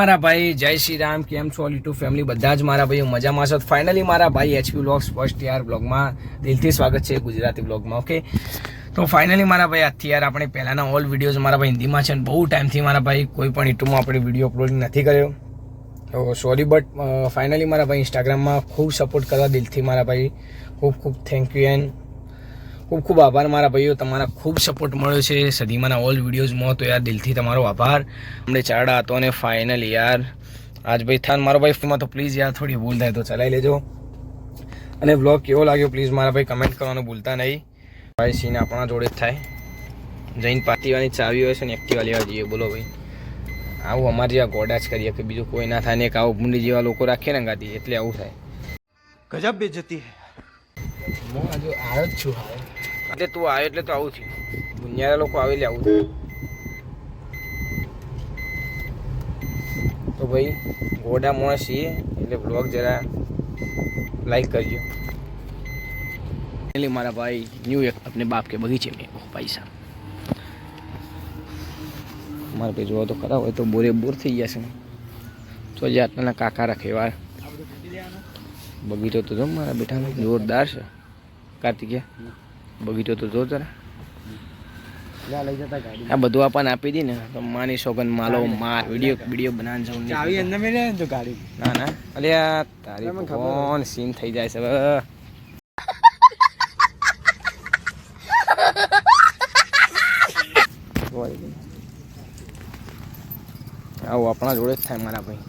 મારા ભાઈ જય શ્રી રામ, કેમ છો યુટ્યુબ ફેમિલી? બધા જ મારા ભાઈ મજામાં છો. ફાઇનલી મારા ભાઈ એચપી વ્લોગ્સ ફર્સ્ટ યાર બ્લોગમાં દિલથી સ્વાગત છે, ગુજરાતી બ્લોગમાં. ઓકે, તો ફાઇનલી મારા ભાઈ આજથી યાર આપણે પહેલાના ઓલ વિડીયોઝ મારા ભાઈ હિન્દીમાં છે અને બહુ ટાઈમથી મારા ભાઈ કોઈ પણ યુટ્યુબમાં આપણે વિડીયો અપલોડ નથી કર્યો, તો સોરી. બટ ફાઇનલી મારા ભાઈ ઇન્સ્ટાગ્રામમાં ખૂબ સપોર્ટ કરવા દિલથી મારા ભાઈ ખૂબ ખૂબ થેન્ક યુ એન્ડ ખૂબ ખૂબ આભાર મારા ભાઈઓ. તમારા ખૂબ સપોર્ટ મળ્યો છે સદીમાના ઓલ વિડીયોઝમાં, તો યાર દિલથી તમારો આભાર. અમને ચારડા હતો અને ફાઇનલી યાર આજ ભાઈ થાન મારો ભાઈ ફીમાં, તો પ્લીઝ યાર થોડી ભૂલ થાય તો ચલાવી લેજો. અને વ્લોગ કેવો લાગ્યો પ્લીઝ મારા ભાઈ કમેન્ટ કરવાનું ભૂલતા નહીં. ભાઈ સીન આપણા જોડે જ થાય. જઈને પાતીવાની ચાવી હોય છે ને એક્ટિવા લેવા જઈએ. બોલો ભાઈ, આવું અમારે જેવા ગોડા જ કરીએ કે બીજું કોઈ ના થાય ને. એક આવું ભૂંડી જેવા લોકો રાખીએ ને ગાતી, એટલે આવું થાય. ગજબ બેજતી હું હજુ આવ્યો જ છું. એટલે તું આવ્યો એટલે તો આવું થયું. દુનિયાના લોકો આવે એટલે આવું થયું. તો ભાઈ ગોડા મોણ છીએ એટલે બ્લોગ જરા લાઈક કરજો. એટલે મારા ભાઈ ન્યू એક अपने बाप के बगीचे में भाई साहब. મારા ભાઈ જોવા તો ખરા હોય તો બોરે બોર થઈ ગયા છે. તો જે આટલા કાકા રાખે વાર બગીચો તો જો મારા બેટાનો જોરદાર છે. કાર્તિકેય બગીચો તો જો જરા. આ બધું આપણને આપી દી ને તો માની સોગન માલો માર વિડીયો બનાવવાનું જવું ચાવી અંદર મેં લે તો ગાડી ના ના. અલે આ તારી ફોન સીન થઈ જાય છે હવે. આવું આપણા જોડે જ થાય મારા ભાઈ.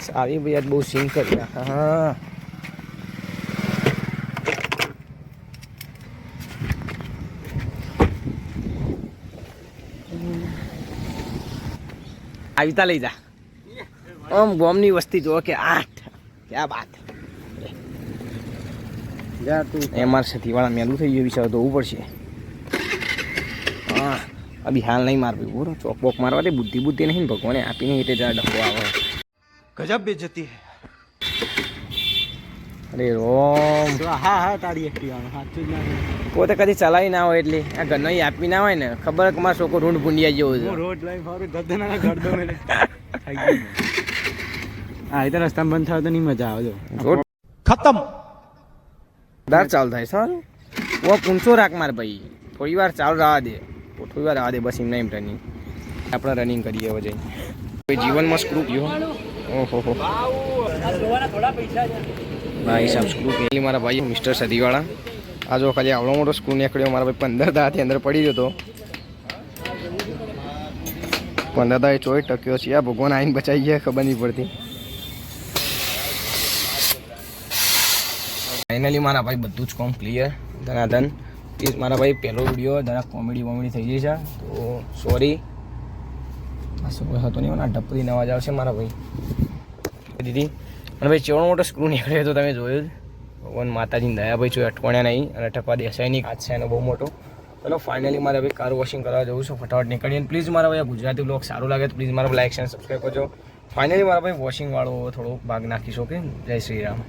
સારી ભાઈ આજ બહુ સીન કરી. હા આવીતા લઈ જા. આમ ગોમની વસ્તી જો કે 8 ક્યાં બાત. એમઆર સતીવાળા મેલું થઈ ગયું વિચાર તો હોવું પડશે. હા અભી હાલ નહીં માર ભાઈ. બોરો ચોક બોક મારવા દે. બુદ્ધિ નહીં ભગવાને આપીને એટલે જરા ડખો આવે. ગજબ બેજતી અરે રોમ. હા તારી એક્ટિવાનો સાચું જ ના પોતે કદી ચલાવી ના હોય એટલે આ ઘરનો આપી ના હોય ને ખબર કે મારો છોકરો રૂંઢ ભૂંડિયા જેવો છે. રોડ લઈ ફરું ગધના ગરદો મેલે આ તો રસ્તા બંધ થાય તો નહીં મજા આવે. ખતમ દાર ચાલુ થાય સારું. વો પૂંછો રાખ માર ભાઈ. થોડી વાર ચાલુ રહેવા દે. થોડી વાર રહેવા દે બસ. એમને એમ રનિંગ આપણે રનિંગ કરીએ હવે જઈને. કોઈ જીવનમાં સ્ક્રૂ ગયો. ઓહો હો ભાઈ સાહેબ સ્ક્રૂ પહેલી મારા ભાઈ મિસ્ટર સદીવાળા. આ જો ખાલી આવડો મોટો સ્ક્રૂ નીકળ્યો મારા ભાઈ. 15 દાથી અંદર પડી ગયો હતો. 15 દાએ ચોય ટક્યો છે. આ ભગવાન આવીને બચાવી ગયા ખબર નહીં પડતી. ફાઇનલી મારા ભાઈ બધું જ કોમ ક્લિયર ધનાધન. પ્લીઝ મારા ભાઈ પહેલો વિડીયો જરા કોમેડી થઈ ગઈ છે તો સોરી. શું હતો નહીં ના ઢપરીનો અવાજ આવશે મારા ભાઈ દીદી. અને ભાઈ ચેવડો મોટો સ્ક્રૂ નીકળ્યો તો તમે જોયું જ. ભગવાન માતાજીની દયા ભાઈ જો અટવાણ્યા નહીં અને અટકવા દેસાય નહીં. હાથ છે એનો બહુ મોટો. ચલો ફાઇનલી મારે ભાઈ કાર વોશિંગ કરવા જવું છું. ફટાફટ નીકળીએ. અને પ્લીઝ મારા ભાઈ ગુજરાતી બ્લોગ સારું લાગે તો પ્લીઝ મારા લાઈક અને સબસ્ક્રાઈબ કરજો. ફાઇનલી મારા ભાઈ વોશિંગ વાળો થોડો ભાગ નાખીશો. કે જય શ્રી રામ.